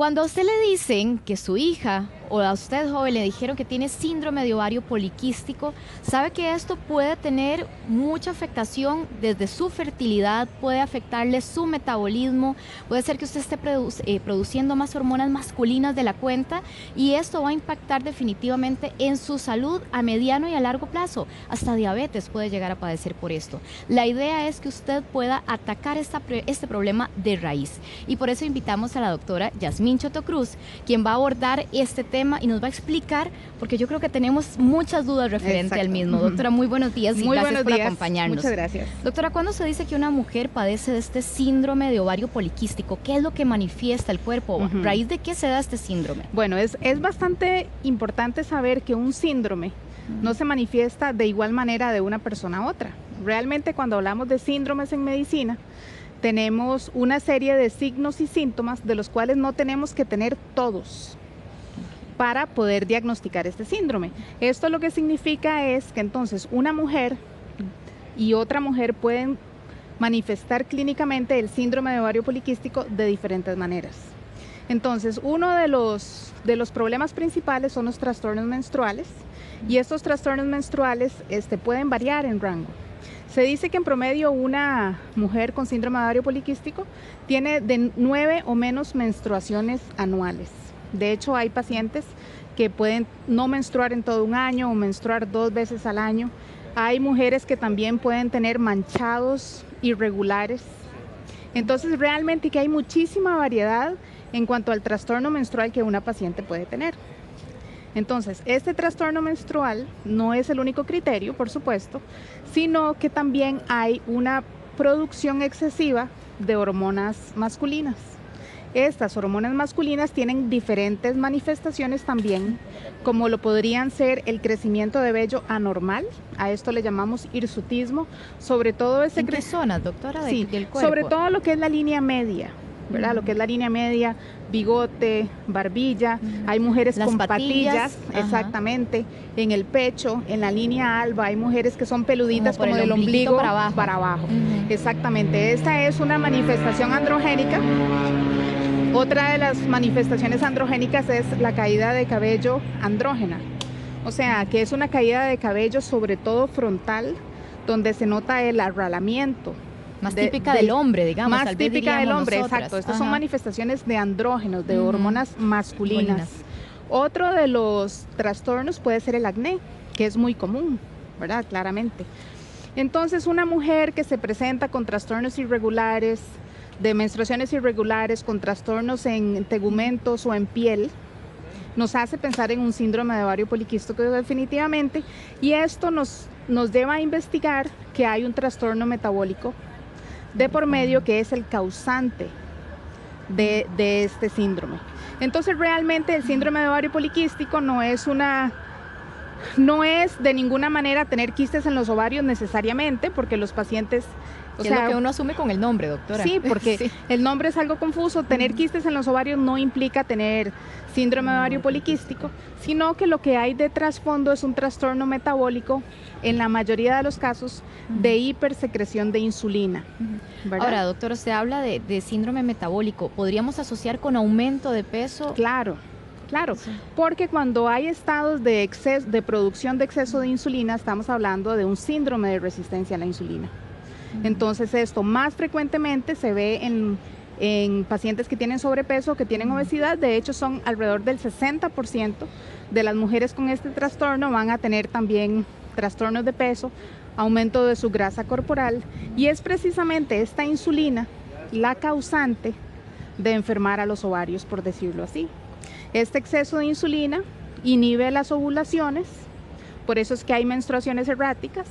Cuando a usted le dicen que su hija o a usted joven le dijeron que tiene síndrome de ovario poliquístico, sabe que esto puede tener mucha afectación desde su fertilidad, puede afectarle su metabolismo, puede ser que usted esté produciendo más hormonas masculinas de la cuenta y esto va a impactar definitivamente en su salud a mediano y a largo plazo. Hasta diabetes puede llegar a padecer por esto. La idea es que usted pueda atacar este problema de raíz y por eso invitamos a la doctora Yasmín Chotocruz, quien va a abordar este tema y nos va a explicar, porque yo creo que tenemos muchas dudas referente al mismo. Doctora, muy buenos días y gracias por acompañarnos. Muchas gracias. Doctora, ¿cuándo se dice que una mujer padece de este síndrome de ovario poliquístico? ¿Qué es lo que manifiesta el cuerpo? ¿A raíz de qué se da este síndrome? Bueno, es bastante importante saber que un síndrome no se manifiesta de igual manera de una persona a otra. Realmente cuando hablamos de síndromes en medicina, tenemos una serie de signos y síntomas de los cuales no tenemos que tener todos para poder diagnosticar este síndrome. Esto lo que significa es que entonces una mujer y otra mujer pueden manifestar clínicamente el síndrome de ovario poliquístico de diferentes maneras. Entonces, uno de los problemas principales son los trastornos menstruales y estos trastornos menstruales pueden variar en rango. Se dice que en promedio una mujer con síndrome de ovario poliquístico tiene de 9 o menos menstruaciones anuales. De hecho, hay pacientes que pueden no menstruar en todo un año o menstruar 2 veces al año. Hay mujeres que también pueden tener manchados irregulares. Entonces, realmente que hay muchísima variedad en cuanto al trastorno menstrual que una paciente puede tener. Entonces, este trastorno menstrual no es el único criterio, por supuesto, sino que también hay una producción excesiva de hormonas masculinas. Estas hormonas masculinas tienen diferentes manifestaciones también, como lo podrían ser el crecimiento de vello anormal, a esto le llamamos hirsutismo, sobre todo ¿En qué zonas, doctora, sí, del cuerpo? sobre todo lo que es la línea media, ¿verdad? Lo que es la línea media, bigote, barbilla, hay mujeres Las con patillas, exactamente, en el pecho, en la línea alba, hay mujeres que son peluditas como del ombligo para abajo. Exactamente, esta es una manifestación androgénica. Otra de las manifestaciones androgénicas es la caída de cabello andrógena, o sea, que es una caída de cabello sobre todo frontal, donde se nota el arralamiento. Más típica del hombre, digamos. Más típica del hombre, exacto. Estas son manifestaciones de andrógenos, de hormonas masculinas. Otro de los trastornos puede ser el acné, que es muy común, ¿verdad? Claramente. Entonces, una mujer que se presenta con trastornos irregulares, de menstruaciones irregulares, con trastornos en tegumentos o en piel, nos hace pensar en un síndrome de ovario poliquístico definitivamente, y esto nos lleva a investigar que hay un trastorno metabólico de por medio que es el causante de este síndrome. Entonces realmente el síndrome de ovario poliquístico no es de ninguna manera tener quistes en los ovarios necesariamente, porque los pacientes... Es lo que uno asume con el nombre, doctora. Sí, porque el nombre es algo confuso. Tener quistes en los ovarios no implica tener síndrome de ovario poliquístico, sino que lo que hay de trasfondo es un trastorno metabólico, en la mayoría de los casos, de hipersecreción de insulina. ¿Verdad? Ahora, doctora, usted habla de síndrome metabólico. ¿Podríamos asociar con aumento de peso? Claro, porque cuando hay estados de producción de exceso de insulina, estamos hablando de un síndrome de resistencia a la insulina. Entonces esto más frecuentemente se ve en pacientes que tienen sobrepeso, que tienen obesidad. De hecho, son alrededor del 60% de las mujeres con este trastorno van a tener también trastornos de peso, aumento de su grasa corporal, y es precisamente esta insulina la causante de enfermar a los ovarios, por decirlo así. Este exceso de insulina inhibe las ovulaciones, por eso es que hay menstruaciones erráticas,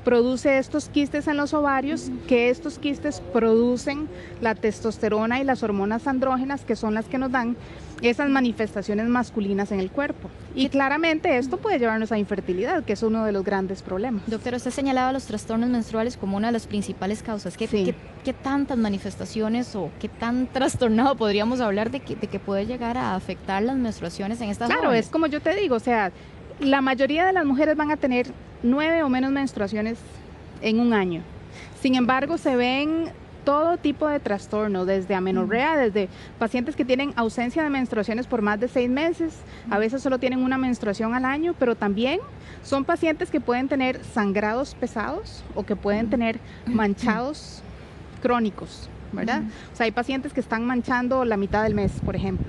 produce estos quistes en los ovarios, que estos quistes producen la testosterona y las hormonas andrógenas, que son las que nos dan esas manifestaciones masculinas en el cuerpo. Y claramente esto puede llevarnos a infertilidad, que es uno de los grandes problemas. Doctora, usted señalaba los trastornos menstruales como una de las principales causas. ¿Qué tantas manifestaciones o qué tan trastornado podríamos hablar de que puede llegar a afectar las menstruaciones en estas Claro, jóvenes? es como yo te digo, o sea, la mayoría de las mujeres van a tener 9 o menos menstruaciones en un año. Sin embargo, se ven todo tipo de trastorno, desde amenorrea, desde pacientes que tienen ausencia de menstruaciones por más de 6 meses, a veces solo tienen una menstruación al año, pero también son pacientes que pueden tener sangrados pesados o que pueden tener manchados crónicos, ¿verdad? O sea, hay pacientes que están manchando la mitad del mes, por ejemplo.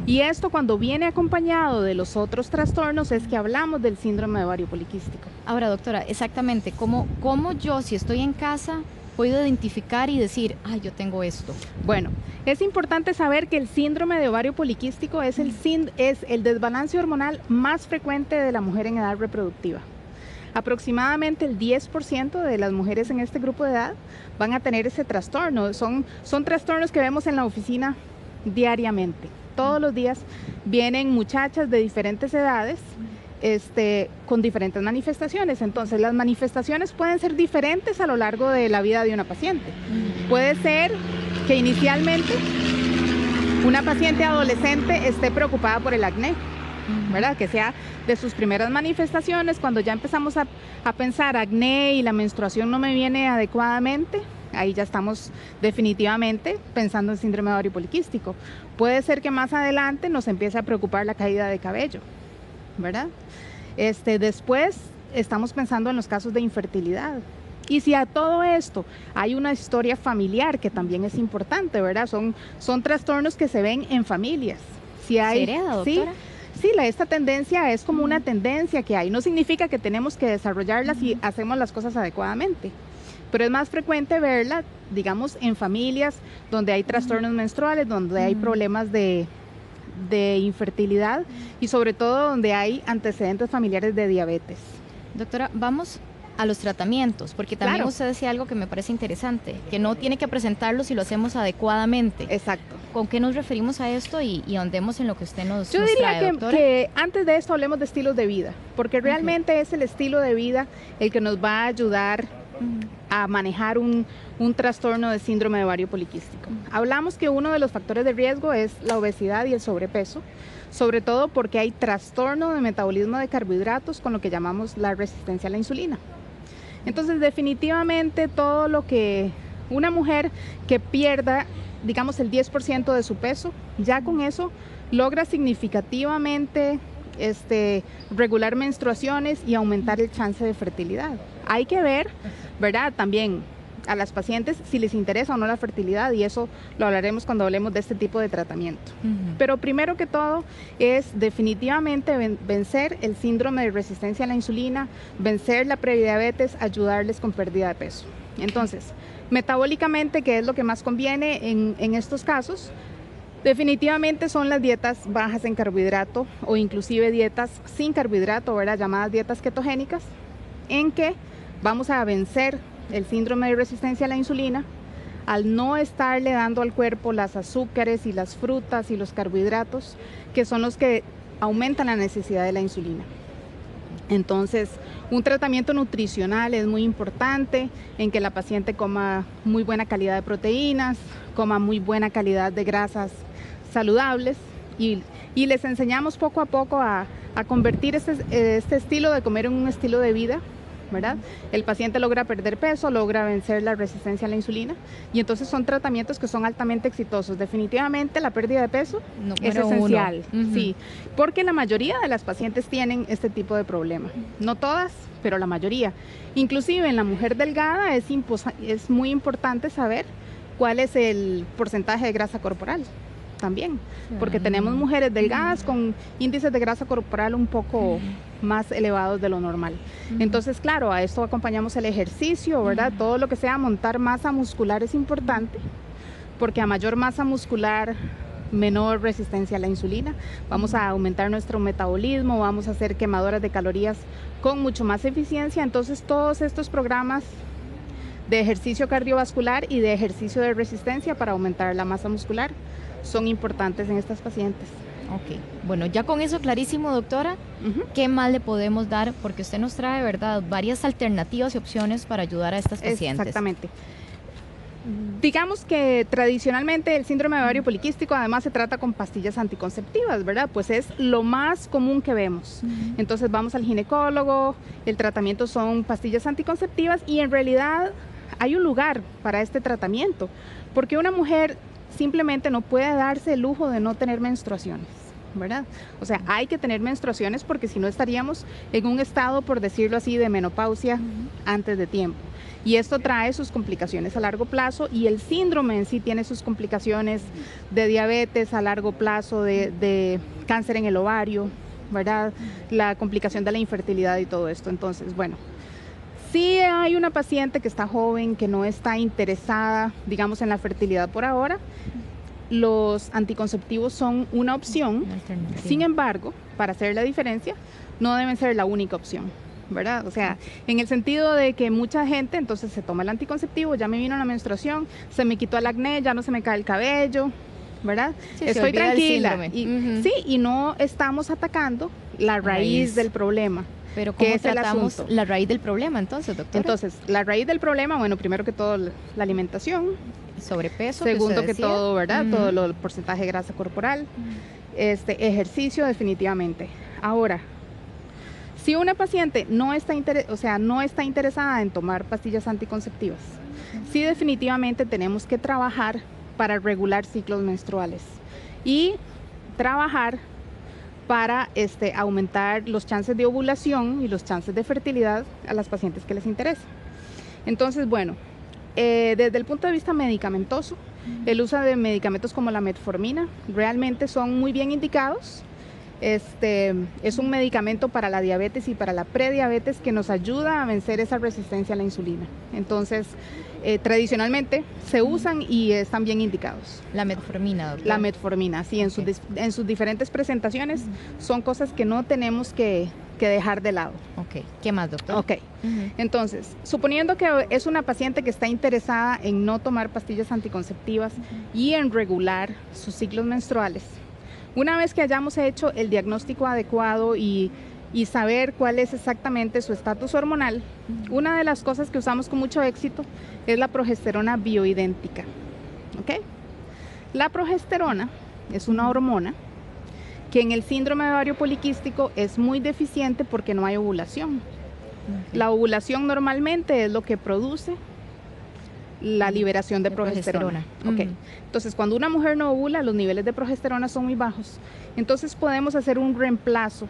Y esto, cuando viene acompañado de los otros trastornos, es que hablamos del síndrome de ovario poliquístico. Ahora, doctora, exactamente, ¿cómo yo, si estoy en casa, puedo identificar y decir, ay, yo tengo esto? Bueno, es importante saber que el síndrome de ovario poliquístico es el desbalance hormonal más frecuente de la mujer en edad reproductiva. Aproximadamente el 10% de las mujeres en este grupo de edad van a tener ese trastorno. Son trastornos que vemos en la oficina diariamente. Todos los días vienen muchachas de diferentes edades con diferentes manifestaciones. Entonces, las manifestaciones pueden ser diferentes a lo largo de la vida de una paciente. Puede ser que inicialmente una paciente adolescente esté preocupada por el acné, ¿verdad? Que sea de sus primeras manifestaciones, cuando ya empezamos a pensar acné y la menstruación no me viene adecuadamente, ahí ya estamos definitivamente pensando en síndrome de ovario poliquístico. Puede ser que más adelante nos empiece a preocupar la caída de cabello, ¿verdad? Después estamos pensando en los casos de infertilidad. Y si a todo esto hay una historia familiar, que también es importante, ¿verdad? Son trastornos que se ven en familias. Si hay, ¿se hereda, doctora? Sí, esta tendencia es como una tendencia que hay. No significa que tenemos que desarrollarla si hacemos las cosas adecuadamente, pero es más frecuente verla, digamos, en familias donde hay trastornos menstruales, donde hay problemas de infertilidad y sobre todo donde hay antecedentes familiares de diabetes. Doctora, vamos a los tratamientos, porque también Claro. usted decía algo que me parece interesante, que no tiene que presentarlo si lo hacemos adecuadamente. Exacto. ¿Con qué nos referimos a esto y ahondemos en lo que usted nos Yo nos diría trae, doctora? que antes de esto hablemos de estilos de vida, porque realmente es el estilo de vida el que nos va a ayudar a manejar un trastorno de síndrome de ovario poliquístico. Hablamos que uno de los factores de riesgo es la obesidad y el sobrepeso, sobre todo porque hay trastorno de metabolismo de carbohidratos con lo que llamamos la resistencia a la insulina. Entonces, definitivamente todo lo que una mujer que pierda, digamos, el 10% de su peso, ya con eso logra significativamente regular menstruaciones y aumentar el chance de fertilidad. Hay que ver, ¿verdad? También a las pacientes si les interesa o no la fertilidad, y eso lo hablaremos cuando hablemos de este tipo de tratamiento. Pero primero que todo es definitivamente vencer el síndrome de resistencia a la insulina, vencer la prediabetes, ayudarles con pérdida de peso. Entonces, metabólicamente, ¿qué es lo que más conviene en estos casos? Definitivamente son las dietas bajas en carbohidrato o inclusive dietas sin carbohidrato, ¿verdad? Llamadas dietas ketogénicas, en que vamos a vencer el síndrome de resistencia a la insulina al no estarle dando al cuerpo las azúcares y las frutas y los carbohidratos, que son los que aumentan la necesidad de la insulina. Entonces, un tratamiento nutricional es muy importante, en que la paciente coma muy buena calidad de proteínas, coma muy buena calidad de grasas saludables, y les enseñamos poco a poco a convertir este estilo de comer en un estilo de vida, ¿verdad? El paciente logra perder peso, logra vencer la resistencia a la insulina, y entonces son tratamientos que son altamente exitosos. Definitivamente la pérdida de peso es esencial, sí, porque la mayoría de las pacientes tienen este tipo de problema. No todas, pero la mayoría. Inclusive en la mujer delgada es muy importante saber cuál es el porcentaje de grasa corporal también, porque tenemos mujeres delgadas con índices de grasa corporal un poco más elevados de lo normal. Entonces, claro, a esto acompañamos el ejercicio, ¿verdad? Todo lo que sea montar masa muscular es importante, porque a mayor masa muscular, menor resistencia a la insulina. Vamos a aumentar nuestro metabolismo, vamos a hacer quemadoras de calorías con mucho más eficiencia. Entonces, todos estos programas de ejercicio cardiovascular y de ejercicio de resistencia para aumentar la masa muscular son importantes en estas pacientes. Ok, bueno, ya con eso clarísimo, doctora, ¿qué más le podemos dar? Porque usted nos trae, ¿verdad?, varias alternativas y opciones para ayudar a estas pacientes. Exactamente. Digamos que tradicionalmente el síndrome de ovario poliquístico además se trata con pastillas anticonceptivas, ¿verdad? Pues es lo más común que vemos. Entonces vamos al ginecólogo, el tratamiento son pastillas anticonceptivas, y en realidad hay un lugar para este tratamiento, porque una mujer simplemente no puede darse el lujo de no tener menstruaciones, ¿verdad? O sea, hay que tener menstruaciones porque si no estaríamos en un estado, por decirlo así, de menopausia antes de tiempo. Y esto trae sus complicaciones a largo plazo, y el síndrome en sí tiene sus complicaciones de diabetes a largo plazo, de cáncer en el ovario, ¿verdad? La complicación de la infertilidad y todo esto. Entonces, bueno, si hay una paciente que está joven, que no está interesada, digamos, en la fertilidad por ahora, los anticonceptivos son una opción. Sin embargo, para hacer la diferencia, no deben ser la única opción, ¿verdad? O sea, en el sentido de que mucha gente entonces se toma el anticonceptivo, ya me vino la menstruación, se me quitó el acné, ya no se me cae el cabello, ¿verdad? Sí, estoy tranquila. Sí, y no estamos atacando la raíz del problema. Pero ¿cómo tratamos la raíz del problema entonces, doctora? Entonces, la raíz del problema, bueno, primero que todo la alimentación. Sobrepeso. Segundo que todo, ¿verdad? Todo el porcentaje de grasa corporal. Ejercicio definitivamente. Ahora, si una paciente no está interesada en tomar pastillas anticonceptivas, sí definitivamente tenemos que trabajar para regular ciclos menstruales y trabajar para aumentar los chances de ovulación y los chances de fertilidad a las pacientes que les interesa. Entonces, bueno, desde el punto de vista medicamentoso, el uso de medicamentos como la metformina realmente son muy bien indicados. Es un medicamento para la diabetes y para la prediabetes que nos ayuda a vencer esa resistencia a la insulina. Entonces, tradicionalmente se usan y están bien indicados. La metformina, doctora. La metformina, sí, en sus diferentes presentaciones son cosas que no tenemos que dejar de lado. Ok, ¿qué más, doctor? Ok, entonces, suponiendo que es una paciente que está interesada en no tomar pastillas anticonceptivas y en regular sus ciclos menstruales, una vez que hayamos hecho el diagnóstico adecuado y saber cuál es exactamente su estatus hormonal, una de las cosas que usamos con mucho éxito es la progesterona bioidéntica. ¿Okay? La progesterona es una hormona que en el síndrome de ovario poliquístico es muy deficiente porque no hay ovulación. La ovulación normalmente es lo que produce la liberación de progesterona. Okay. Entonces, cuando una mujer no ovula, los niveles de progesterona son muy bajos. Entonces, podemos hacer un reemplazo,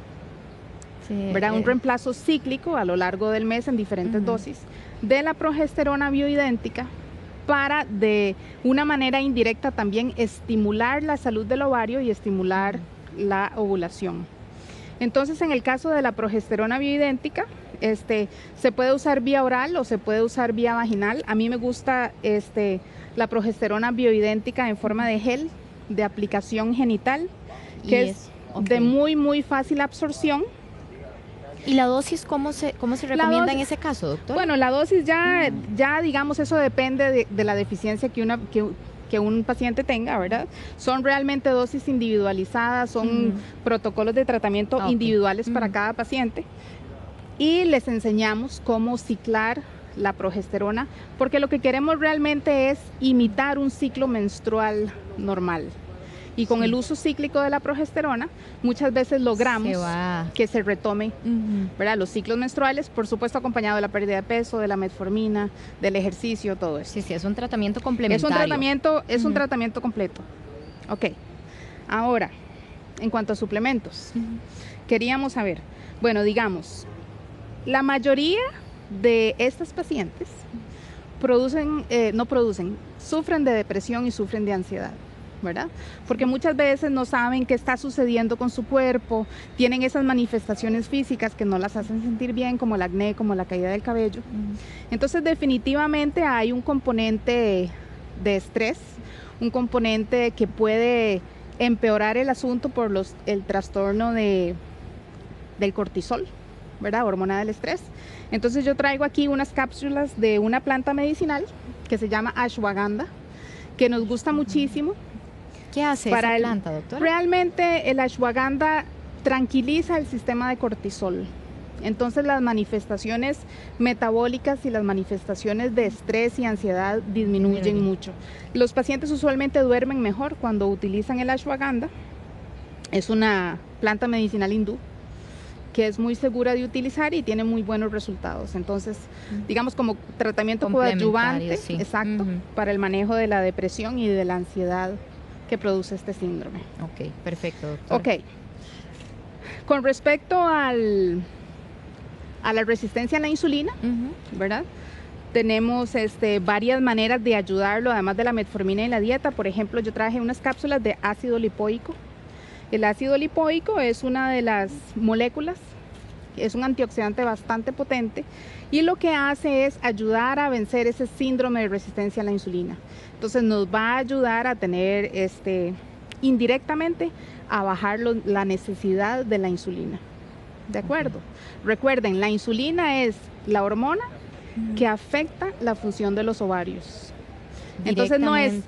¿verdad? Un reemplazo cíclico a lo largo del mes en diferentes dosis de la progesterona bioidéntica para, de una manera indirecta, también estimular la salud del ovario y estimular la ovulación. Entonces, en el caso de la progesterona bioidéntica, se puede usar vía oral o se puede usar vía vaginal. A mí me gusta la progesterona bioidéntica en forma de gel de aplicación genital, que es de muy fácil absorción. ¿Y la dosis cómo se recomienda en ese caso, doctor? Bueno, la dosis ya digamos, eso depende de la deficiencia que un paciente tenga, ¿verdad? Son realmente dosis individualizadas, son protocolos de tratamiento individuales para cada paciente. Y les enseñamos cómo ciclar la progesterona, porque lo que queremos realmente es imitar un ciclo menstrual normal. Y con el uso cíclico de la progesterona, muchas veces logramos que se retome, ¿verdad? Los ciclos menstruales, por supuesto acompañado de la pérdida de peso, de la metformina, del ejercicio, todo eso. Sí, es un tratamiento complementario. Es un tratamiento completo. Ok. Ahora, en cuanto a suplementos, queríamos saber, bueno, digamos, la mayoría de estas pacientes sufren de depresión y sufren de ansiedad, ¿verdad? Porque muchas veces no saben qué está sucediendo con su cuerpo, tienen esas manifestaciones físicas que no las hacen sentir bien, como el acné, como la caída del cabello. Entonces, definitivamente hay un componente de estrés, un componente que puede empeorar el asunto por el trastorno del cortisol, ¿verdad? Hormona del estrés. Entonces yo traigo aquí unas cápsulas de una planta medicinal que se llama ashwagandha, que nos gusta muchísimo. ¿Qué hace esa planta, doctora? Realmente el ashwagandha tranquiliza el sistema de cortisol. Entonces las manifestaciones metabólicas y las manifestaciones de estrés y ansiedad disminuyen mucho. Los pacientes usualmente duermen mejor cuando utilizan el ashwagandha. Es una planta medicinal hindú que es muy segura de utilizar y tiene muy buenos resultados. Entonces, digamos como tratamiento coadyuvante, sí. exacto, para el manejo de la depresión y de la ansiedad que produce este síndrome. Ok, perfecto, doctora. Ok. Con respecto a la resistencia a la insulina, ¿verdad? Tenemos varias maneras de ayudarlo, además de la metformina y la dieta. Por ejemplo, yo traje unas cápsulas de ácido lipoico. El ácido lipoico es una de las moléculas, es un antioxidante bastante potente y lo que hace es ayudar a vencer ese síndrome de resistencia a la insulina. Entonces nos va a ayudar a tener indirectamente a bajar la necesidad de la insulina. ¿De acuerdo? Recuerden, la insulina es la hormona que afecta la función de los ovarios. Entonces no es,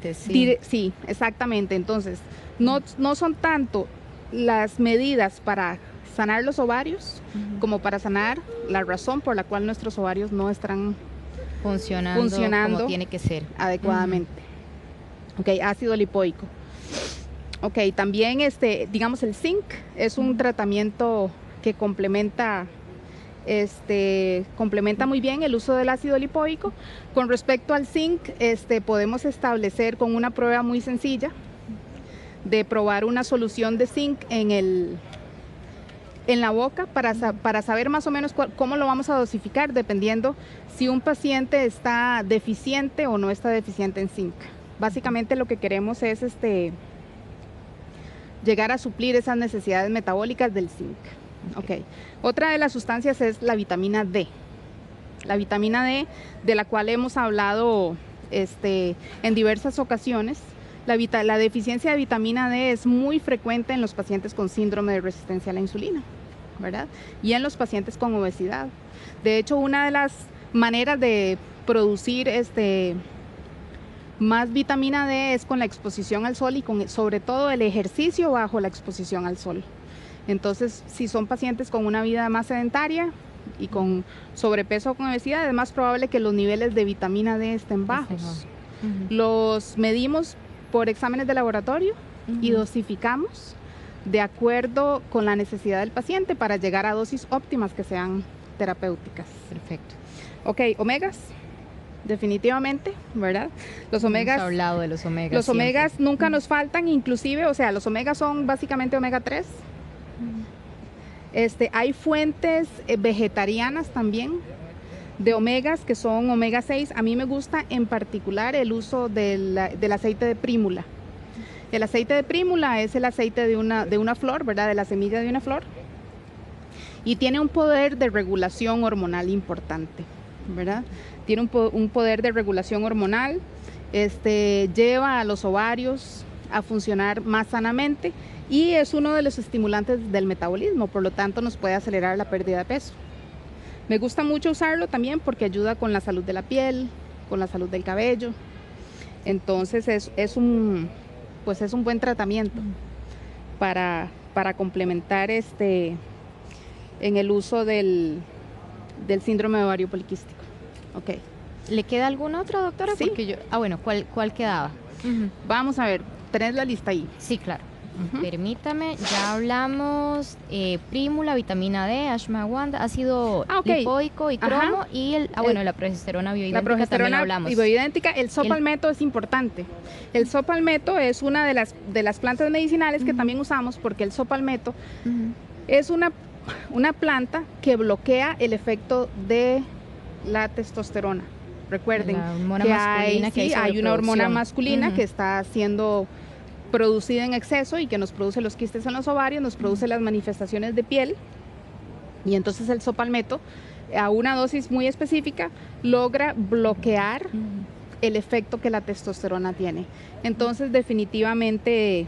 sí, exactamente. Entonces no son tanto las medidas para sanar los ovarios como para sanar la razón por la cual nuestros ovarios no están funcionando como tiene que ser adecuadamente. Ok, ácido lipoico. Ok, también digamos el zinc es un tratamiento que complementa muy bien el uso del ácido lipoico. Con respecto al zinc, podemos establecer con una prueba muy sencilla de probar una solución de zinc en la boca para saber más o menos cómo lo vamos a dosificar, dependiendo si un paciente está deficiente o no está deficiente en zinc. Básicamente lo que queremos es llegar a suplir esas necesidades metabólicas del zinc. Okay. Otra de las sustancias es la vitamina D. La vitamina D, de la cual hemos hablado en diversas ocasiones. La deficiencia de vitamina D es muy frecuente en los pacientes con síndrome de resistencia a la insulina, ¿verdad? Y en los pacientes con obesidad. De hecho, una de las maneras de producir más vitamina D es con la exposición al sol y sobre todo el ejercicio bajo la exposición al sol. Entonces, si son pacientes con una vida más sedentaria y con sobrepeso o con obesidad, es más probable que los niveles de vitamina D estén bajos. Los medimos por exámenes de laboratorio y dosificamos de acuerdo con la necesidad del paciente para llegar a dosis óptimas que sean terapéuticas. Perfecto. Ok, omegas. Definitivamente, ¿verdad? Los omegas. Hemos hablado de los omegas. Los omegas nunca nos faltan, inclusive, o sea, los omegas son básicamente omega 3. Hay fuentes vegetarianas también de omegas que son omega 6. A mí me gusta en particular el uso del aceite de prímula. El aceite de prímula es el aceite de una flor, ¿verdad? De la semilla de una flor. Y tiene un poder de regulación hormonal importante, ¿verdad? Tiene un poder de regulación hormonal, lleva a los ovarios a funcionar más sanamente y es uno de los estimulantes del metabolismo, por lo tanto nos puede acelerar la pérdida de peso. Me gusta mucho usarlo también porque ayuda con la salud de la piel, con la salud del cabello. Entonces es un buen tratamiento para complementar en el uso del síndrome de ovario poliquístico. Okay. ¿Le queda alguna otra, doctora? Sí. Porque bueno, ¿cuál quedaba? Vamos a ver, tenés la lista ahí. Sí, claro. Permítame, ya hablamos prímula, vitamina D, ashwagandha, ácido lipoico y cromo y la progesterona bioidéntica. La progesterona bioidéntica, el sopalmeto es importante. El sopalmeto es una de las plantas medicinales que también usamos porque el sopalmeto es una planta que bloquea el efecto de la testosterona. Recuerden que hay una hormona masculina que está siendo producida en exceso y que nos produce los quistes en los ovarios, nos produce las manifestaciones de piel y entonces el sopalmeto a una dosis muy específica logra bloquear el efecto que la testosterona tiene. Entonces definitivamente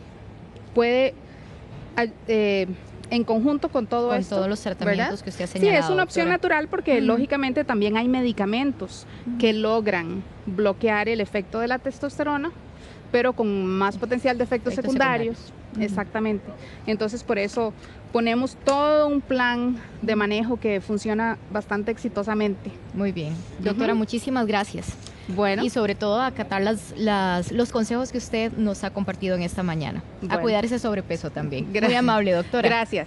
puede en conjunto con todo esto, todos los tratamientos, ¿verdad?, que usted ha señalado. Sí, es una opción natural porque lógicamente también hay medicamentos que logran bloquear el efecto de la testosterona, pero con más potencial de efectos secundarios. Exactamente. Entonces por eso ponemos todo un plan de manejo que funciona bastante exitosamente. Muy bien. Doctora, muchísimas gracias. Bueno. Y sobre todo acatar los consejos que usted nos ha compartido en esta mañana. A cuidar ese sobrepeso también. Gracias. Muy amable, doctora. Gracias.